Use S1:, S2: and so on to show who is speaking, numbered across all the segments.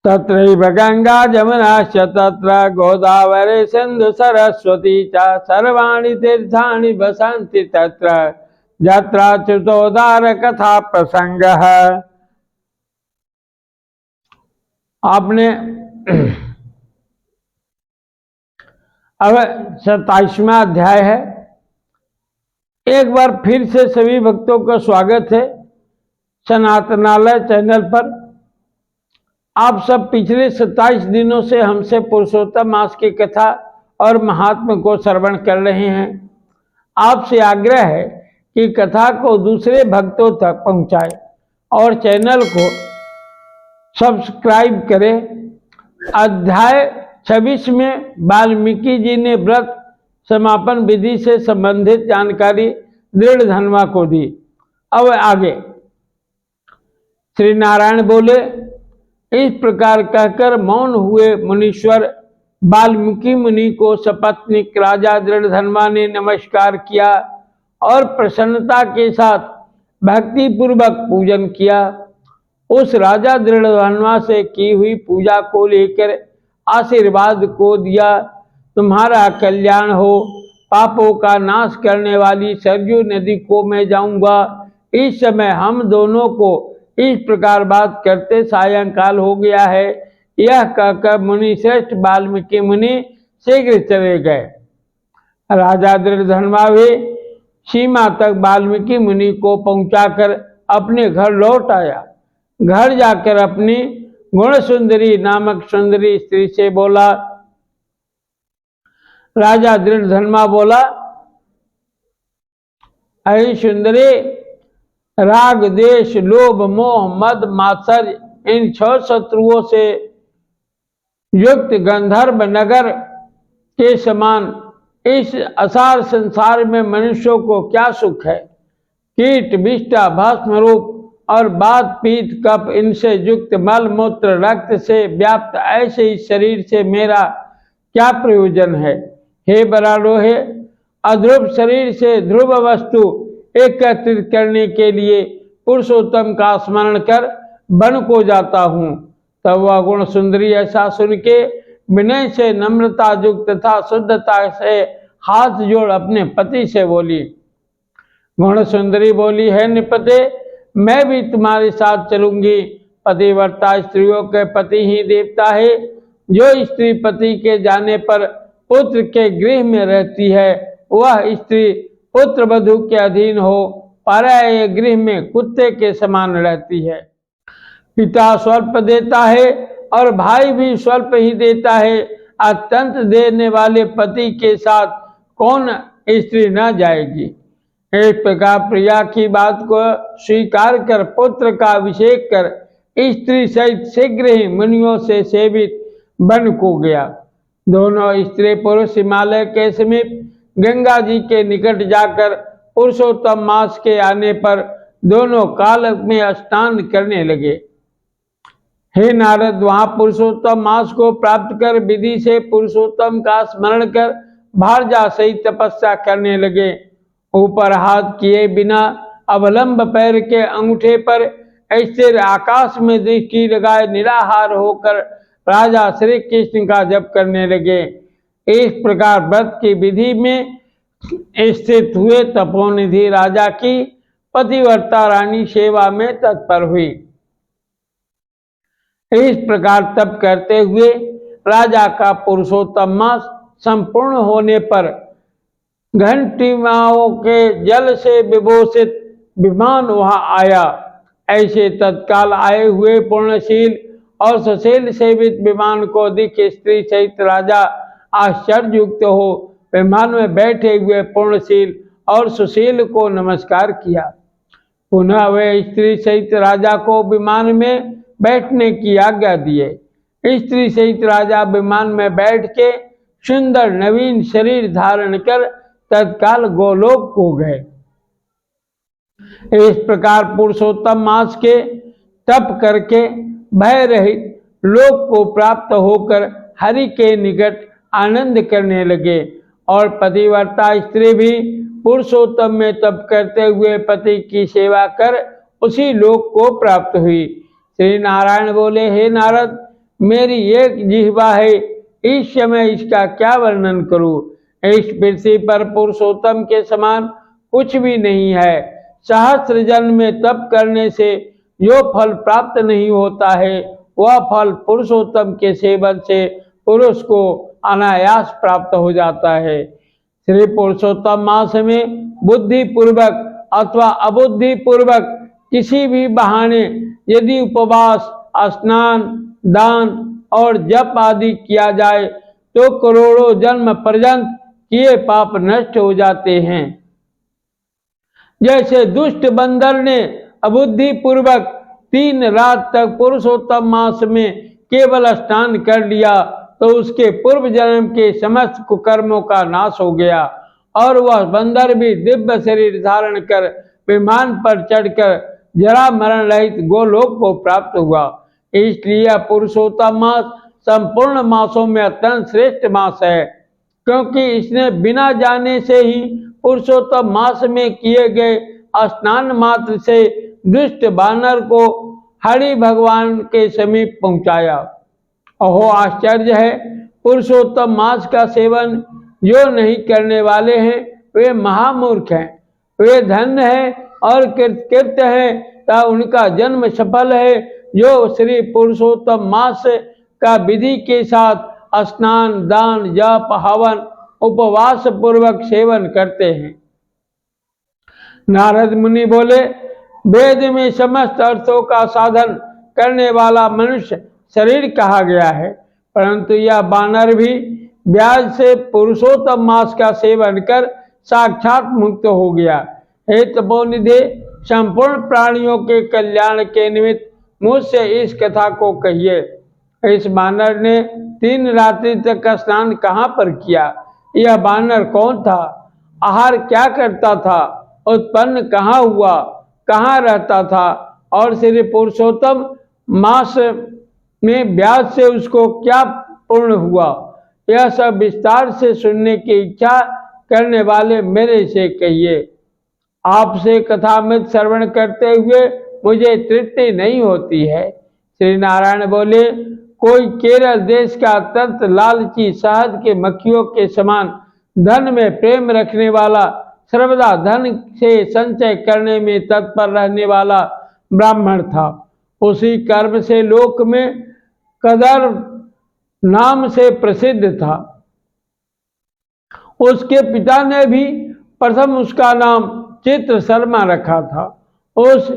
S1: तत्रैव गंगा जमुनाश्च तत्र गोदावरी सिंधु सरस्वती च सर्वाणि तीर्थानि वसन्ति तत्र यत्र च्युतोद्धार कथा प्रसंग। आपने अब 27वां अध्याय है। एक बार फिर से सभी भक्तों का स्वागत है सनातनालय चैनल पर। आप सब पिछले 27 दिनों से हमसे पुरुषोत्तम मास की कथा और महात्म्य को श्रवण कर रहे हैं। आपसे आग्रह है कि कथा को दूसरे भक्तों तक पहुंचाएं और चैनल को सब्सक्राइब करें। अध्याय 26 में वाल्मीकि जी ने व्रत समापन विधि से संबंधित जानकारी दृढ़ धनवा को दी। अब आगे श्री नारायण बोले, इस प्रकार कहकर मौन हुए मुनीश्वर वाल्मीकि मुनि को सपत्नीक राजा दृढ़धनवा ने नमस्कार किया और प्रसन्नता के साथ भक्ति पूर्वक पूजन किया। उस राजा दृढ़धनवा से की हुई पूजा को लेकर आशीर्वाद को दिया, तुम्हारा कल्याण हो, पापों का नाश करने वाली सरयू नदी को मैं जाऊंगा। इस समय हम दोनों को इस प्रकार बात करते सायंकाल हो गया है। यह कहकर मुनि श्रेष्ठ वाल्मीकि मुनि शीघ्र चले गए। राजा दृढ़धनवा भी सीमा तक वाल्मीकि मुनि को पहुंचाकर अपने घर लौट आया। घर जाकर अपनी गुणसुंदरी नामक सुंदरी स्त्री से बोला। राजा दृढ़धनवा बोला, अरे सुंदरी, राग द्वेष लोभ मोह मद मात्सर्य इन 6 शत्रुओं से युक्त गंधर्व नगर के समान इस असार संसार में मनुष्यों को क्या सुख है। कीट विष्टा भस्म रूप और बात पीत कप इनसे युक्त मल मूत्र रक्त से व्याप्त ऐसे इस शरीर से मेरा क्या प्रयोजन है। हे बरारोहे, अध्रुव शरीर से ध्रुव वस्तु एकत्रित करने के लिए पुरुषोत्तम का स्मरण कर वन को जाता हूँ। तब वह गुण सुंदरी ऐसा सुन के विनय से नम्रता युक्त तथा शुद्धता से हाथ जोड़ अपने पति से बोली। गुण सुंदरी बोली, है निपते, मैं भी तुम्हारे साथ चलूंगी। पतिव्रता स्त्रियों के पति ही देवता है। जो स्त्री पति के जाने पर पुत्र के गृह में रहती है, वह स्त्री पुत्र वधू के अधीन हो पराये गृह में कुत्ते के समान रहती है। पिता स्वल्प देता है और भाई भी स्वल्प ही देता है। अत्यंत देने वाले पति के साथ कौन स्त्री न जाएगी। इस प्रकार प्रिया की बात को स्वीकार कर पुत्र का अभिषेक कर स्त्री सहित शीघ्र ही मुनियों से सेवित वन को गया। दोनों स्त्री पुरुष हिमालय के समीप गंगा जी के निकट जाकर पुरुषोत्तम मास के आने पर दोनों काल में स्नान करने लगे। हे नारद, वहां पुरुषोत्तम मास को प्राप्त कर विधि से पुरुषोत्तम का स्मरण कर भारजा सहित तपस्या करने लगे। ऊपर हाथ किए बिना अवलंब पैर के अंगूठे पर स्थिर आकाश में दृष्टि लगाए निराहार होकर राजा श्री कृष्ण का जप करने लगे। इस प्रकार व्रत की विधि में स्थित हुए तपोनिधि राजा की पतिव्रता रानी सेवा में तत्पर हुई। इस प्रकार तप करते हुए राजा का पुरुषोत्तम मास संपूर्ण होने पर घंटिमाओं के जल से विभूषित विमान वहां आया। ऐसे तत्काल आए हुए पूर्णशील और सुशील सेवित विमान को दिख स्त्री सहित राजा आश्चर्य युक्त हो विमान में बैठे हुए पूर्णशील और सुशील को नमस्कार किया। पुनः वे स्त्री सहित राजा को विमान में बैठने की आज्ञा दिए। स्त्री सहित राजा विमान में बैठ के सुंदर नवीन शरीर धारण कर तत्काल गोलोक को गए। इस प्रकार पुरुषोत्तम मास के तप करके भय रहित लोक को प्राप्त होकर हरि के निकट आनंद करने लगे और पतिव्रता स्त्री भी पुरुषोत्तम में तप करते हुए पति की सेवा कर उसी लोक को प्राप्त हुई। श्री नारायण बोले, हे नारद, मेरी एक जिह्वा है, इस समय इसका क्या वर्णन करूं। इस पृथ्वी पर पुरुषोत्तम के समान कुछ भी नहीं है। सहस्त्र जन्म में तप करने से जो फल प्राप्त नहीं होता है, वह फल पुरुषोत्तम के सेवन से पुरुष को अनायास प्राप्त हो जाता है। श्री पुरुषोत्तम मास में बुद्धि पूर्वक अथवा अबुद्धि पूर्वक किसी भी बहाने यदि उपवास, स्नान, दान और जप आदि किया जाए तो करोड़ों जन्म पर्यंत किए पाप नष्ट हो जाते हैं। जैसे दुष्ट बंदर ने अबुद्धि पूर्वक 3 रात तक पुरुषोत्तम मास में केवल स्नान कर लिया तो उसके पूर्व जन्म के समस्त कुकर्मों का नाश हो गया और वह बंदर भी दिव्य शरीर धारण कर विमान पर चढ़कर जरा मरण रहित गोलोक को प्राप्त हुआ। इसलिए पुरुषोत्तम मास संपूर्ण मासों में अत्यंत श्रेष्ठ मास है, क्योंकि इसने बिना जाने से ही पुरुषोत्तम मास में किए गए स्नान मात्र से दुष्ट बानर को हरि भगवान के समीप पहुंचाया। अहो आश्चर्य है, पुरुषोत्तम मास का सेवन जो नहीं करने वाले हैं वे महामूर्ख हैं। वे धन्य हैं और कृतकृत्य हैं तथा उनका जन्म सफल है जो श्री पुरुषोत्तम मास का विधि के साथ स्नान, दान, जप, हवन, उपवास पूर्वक सेवन करते हैं। नारद मुनि बोले, वेद में समस्त अर्थों का साधन करने वाला मनुष्य शरीर कहा गया है, परंतु यह बानर भी ब्याज से पुरुषोत्तम मास का सेवन कर साक्षात मुक्त हो गया। हे तपोनिधि, संपूर्ण प्राणियों के कल्याण के निमित्त मुझसे इस कथा को कहिए। इस बानर ने 3 रात्रि तक स्नान कहाँ पर किया? यह बानर कौन था? आहार क्या करता था? उत्पन्न कहाँ हुआ? कहाँ रहता था? और श्री पुरुषोत्तम मास में ब्याज से उसको क्या पूर्ण हुआ? यह सब विस्तार से सुनने की इच्छा करने वाले मेरे से कहिए। आपसे कथामृत श्रवण करते हुए मुझे तृप्ति नहीं होती है। श्री नारायण बोले, कोई केरल देश का अत्यंत लालची शहद के मक्खियों के समान धन में प्रेम रखने वाला, सर्वदा धन से संचय करने में तत्पर रहने वाला ब्राह्मण था। उसी कर्म से लोक में कदर नाम से प्रसिद्ध था। उसके पिता ने भी प्रथम उसका नाम चित्र शर्मा रखा था। उस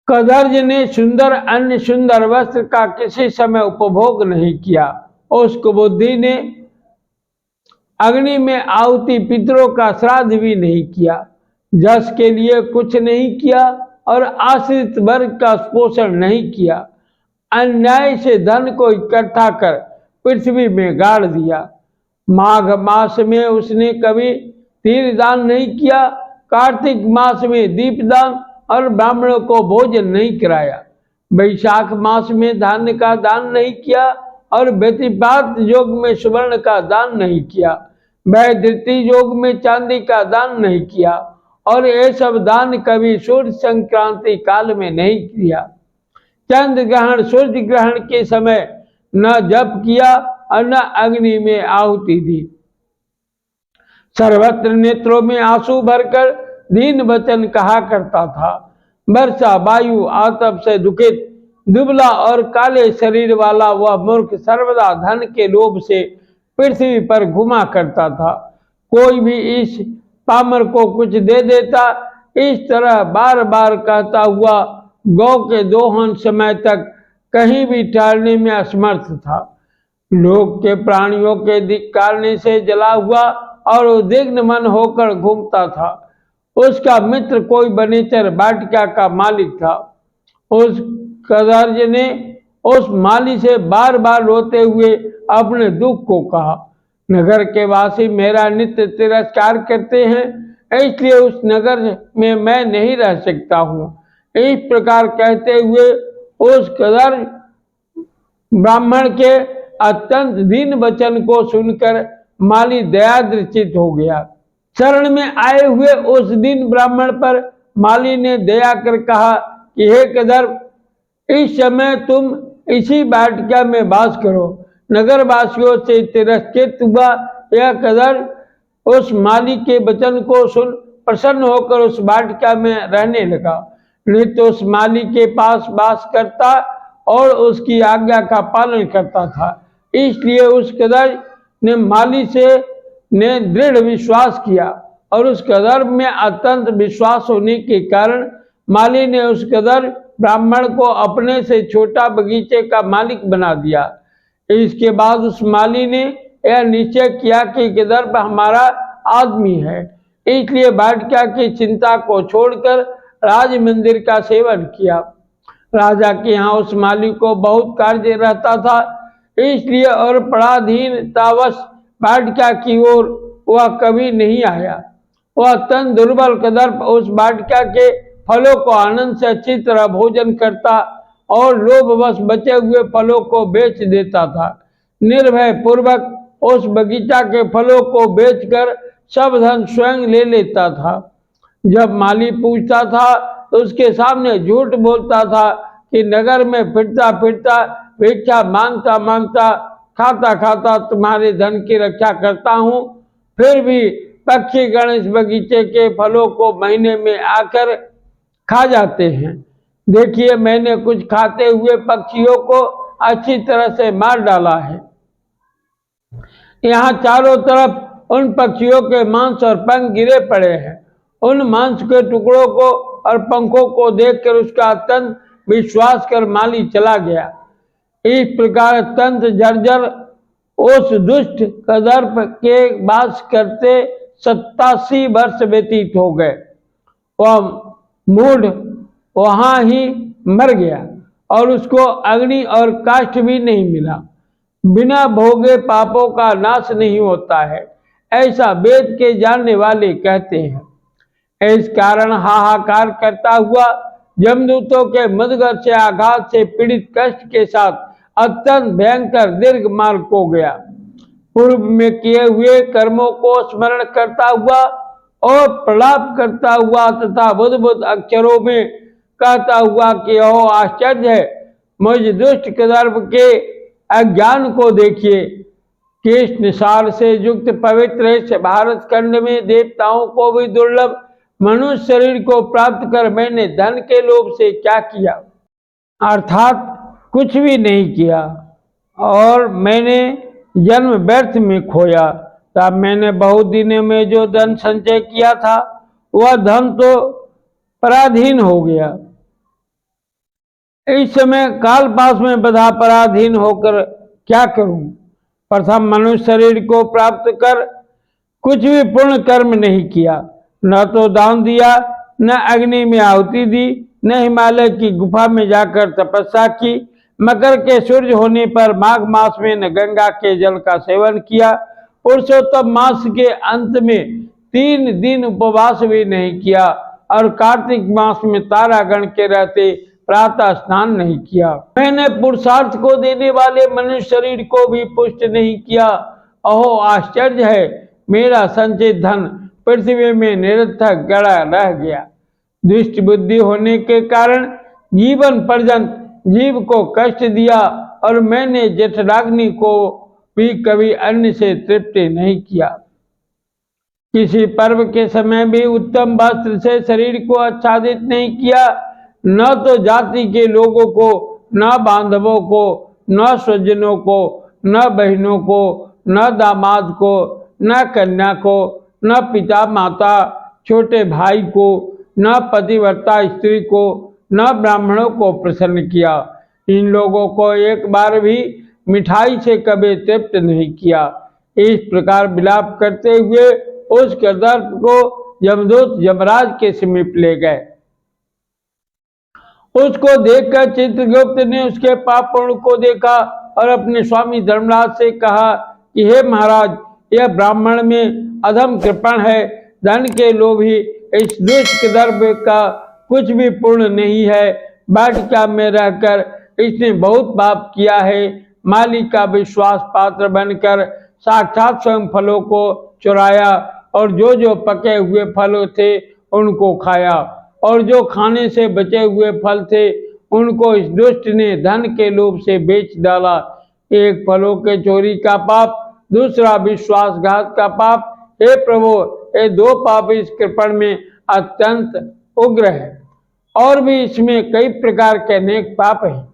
S1: कदर्ज ने सुंदर अन्य सुंदर वस्त्र का किसी समय उपभोग नहीं किया। उस कुबुद्धि ने अग्नि में आहुति पितरों का श्राद्ध भी नहीं किया, जस के लिए कुछ नहीं किया और आश्रित वर्ग का पोषण नहीं किया। अन्याय से धन को इकट्ठा कर पृथ्वी में गाड़ दिया। माघ मास में उसने कभी तीर्थदान नहीं किया, कार्तिक मास में दीपदान और ब्राह्मणों को भोजन नहीं कराया, वैशाख मास में धान्य का दान नहीं किया और व्यतिपात योग में सुवर्ण का दान नहीं किया, वैधृति योग में चांदी का दान नहीं किया और ये सब दान कभी सूर्य संक्रांति काल में नहीं किया। चंद्र ग्रहण, सूर्य ग्रहण के समय न जप किया और न अग्नि में आहुति दी। सर्वत्र नेत्रों में आंसू भरकर दीन वचन कहा करता था। वर्षा, वायु, आतप से दुखित, दुबला और काले शरीर वाला वह मूर्ख सर्वदा धन के लोभ से पृथ्वी पर घुमा करता था। कोई भी इस पामर को कुछ दे देता, इस तरह बार बार कहता हुआ गौ के दोहन समय तक कहीं भी ठहरने में असमर्थ था। लोक के प्राणियों के धिक्कारने से जला हुआ और उद्विग्न मन होकर घूमता था। उसका मित्र कोई बनेचर वाटिका का मालिक था। उस कदर्ज ने उस माली से बार बार रोते हुए अपने दुख को कहा, नगर के वासी मेरा नित्य तिरस्कार करते हैं, इसलिए उस नगर में मैं नहीं रह सकता हूँ। इस प्रकार कहते हुए उस कदर्ज ब्राह्मण के अत्यंत दीन वचन को सुनकर माली दयादृचित हो गया। शरण में आए हुए उस दीन ब्राह्मण पर माली ने दया कर कहा कि हे कदर्भ, इस समय तुम इसी वाटिका में वास करो। नगर वासियों से तिरस्कृत हुआ यह कदर उस माली के वचन को सुन प्रसन्न होकर उस वाटिका में रहने लगा। नित्य उस माली के पास वास करता और उसकी आज्ञा का पालन करता था। इसलिए उस कदर ने माली से ने दृढ़ विश्वास किया और उस कदर में अत्यंत विश्वास होने के कारण माली ने उस कदर ब्राह्मण को अपने से छोटा बगीचे का मालिक बना दिया। इसके बाद उस माली ने यह निश्चय किया कि कदर हमारा आदमी है, इसलिए वाटिका की चिंता को छोड़कर राज मंदिर का सेवन किया। राजा के यहाँ उस माली को बहुत कार्य रहता था, इसलिए और पराधीनतावश वाटिका की ओर वह कभी नहीं आया। वह तन दुर्बल कदर उस वाटिका के फलों को आनंद से अच्छी तरह भोजन करता और लोभवश बचे हुए फलों को बेच देता था। निर्भय पूर्वक उस बगीचा के फलों को बेचकर सब धन स्वयं ले लेता था। जब माली पूछता था तो उसके सामने झूठ बोलता था कि नगर में फिरता फिरता भिक्षा मांगता मांगता खाता खाता तुम्हारे धन की रक्षा करता हूँ, फिर भी पक्षीगण इस बगीचे के फलों को महीने में आकर खा जाते हैं। देखिए, मैंने कुछ खाते हुए पक्षियों को अच्छी तरह से मार डाला है। यहाँ चारों तरफ उन पक्षियों के मांस और पंख गिरे पड़े हैं। उन मांस के टुकड़ों को और पंखों को देखकर उसका अत्यंत विश्वास कर माली चला गया। इस प्रकार अत्यंत जर्जर उस दुष्ट कदर्प के वास करते 87 वर्ष व्यतीत हो गए। वह मूढ़ वहां ही मर गया और उसको अग्नि और काष्ठ भी नहीं मिला। बिना भोगे पापों का नाश नहीं होता है, ऐसा वेद के जानने वाले कहते हैं। इस कारण हाहाकार करता हुआ यमदूतों के मदगढ़ से आघात से पीड़ित कष्ट के साथ अत्यंत भयंकर दीर्घ मार्ग को गया। पूर्व में किए हुए कर्मों को स्मरण करता हुआ और प्रलाप करता हुआ तथा बुद्ध बुद्ध अक्षरों में कहता हुआ कि ओह आश्चर्य है, मुझ दुष्ट कदर्प के अज्ञान को देखिए कि इस निसार से युक्त पवित्र इस भारत खंड में देवताओं को भी दुर्लभ मनुष्य शरीर को प्राप्त कर मैंने धन के लोभ से क्या किया, अर्थात कुछ भी नहीं किया, और मैंने जन्म व्यर्थ में खोया। तब मैंने बहुत दिनों में जो धन संचय किया था वह धन तो पराधीन हो गया। इस समय काल पास में बधा पराधीन होकर क्या करूं? प्रथम मनुष्य शरीर को प्राप्त कर कुछ भी पूर्ण कर्म नहीं किया, न तो दान दिया, न अग्नि में आहुति दी, न हिमालय की गुफा में जाकर तपस्या की, मकर के सूर्य होने पर माघ मास में न गंगा के जल का सेवन किया, पुरुषोत्तम मास के अंत में 3 दिन उपवास भी नहीं किया और कार्तिक मास में तारागण के रहते प्रातः स्नान नहीं किया। मैंने पुरुषार्थ को देने वाले मनुष्य शरीर को भी पुष्ट नहीं किया। अहो आश्चर्य है, मेरा संचित धन पृथ्वी में निरर्थक गड़ा रह गया। दुष्ट बुद्धि होने के कारण जीवन पर्यंत जीव को कष्ट दिया और मैंने जठराग्नि को भी कभी अन्न से तृप्ति नहीं किया। किसी पर्व के समय भी उत्तम वस्त्र से शरीर को आच्छादित नहीं किया, न तो जाति के लोगों को, न बांधवों को, न स्वजनों को, न बहनों को, न दामाद को, न कन्या को, न पिता माता छोटे भाई को, न पतिव्रता स्त्री को, न ब्राह्मणों को प्रसन्न किया। इन लोगों को एक बार भी मिठाई से कभी तृप्त नहीं किया। इस प्रकार विलाप करते हुए उस कदर्प को यमदूत यमराज के समीप ले गए। उसको देखकर चित्रगुप्त ने उसके पाप पूर्ण को देखा और अपने स्वामी धर्मराज से कहा कि हे महाराज, यह ब्राह्मण में अधम कृपण है, धन के लोभी, इस दुष्ट कदर्प का कुछ भी पूर्ण नहीं है। वाटिका में रहकर इसने बहुत पाप किया है। माली का विश्वास पात्र बनकर साक्षात स्वयं फलों को चुराया और जो जो पके हुए फल थे उनको खाया और जो खाने से बचे हुए फल थे उनको इस दुष्ट ने धन के लोभ से बेच डाला। एक फलों के चोरी का पाप, दूसरा विश्वासघात का पाप। हे प्रभु, ये दो पाप इस कृपण में अत्यंत उग्र है, और भी इसमें कई प्रकार के अनेक पाप हैं।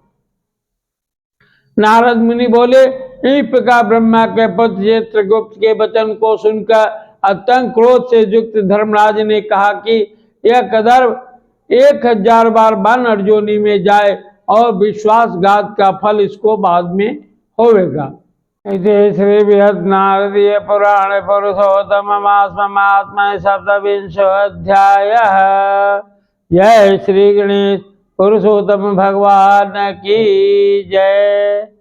S1: नारद मुनि बोले, इस प्रकार ब्रह्मा के पुत्र चित्रगुप्त के वचन को सुनकर अत्यंत क्रोध से युक्त धर्मराज ने कहा कि यह कदर्व 1000 बार वानर योनि में जाए और विश्वासघात का फल इसको बाद में होवेगा। श्री बृहद नारदीय पुराण पुरुषोत्तमात्मा सप्तविंशो अध्याय। जय श्री गणेश पुरुषोत्तम भगवान की जय।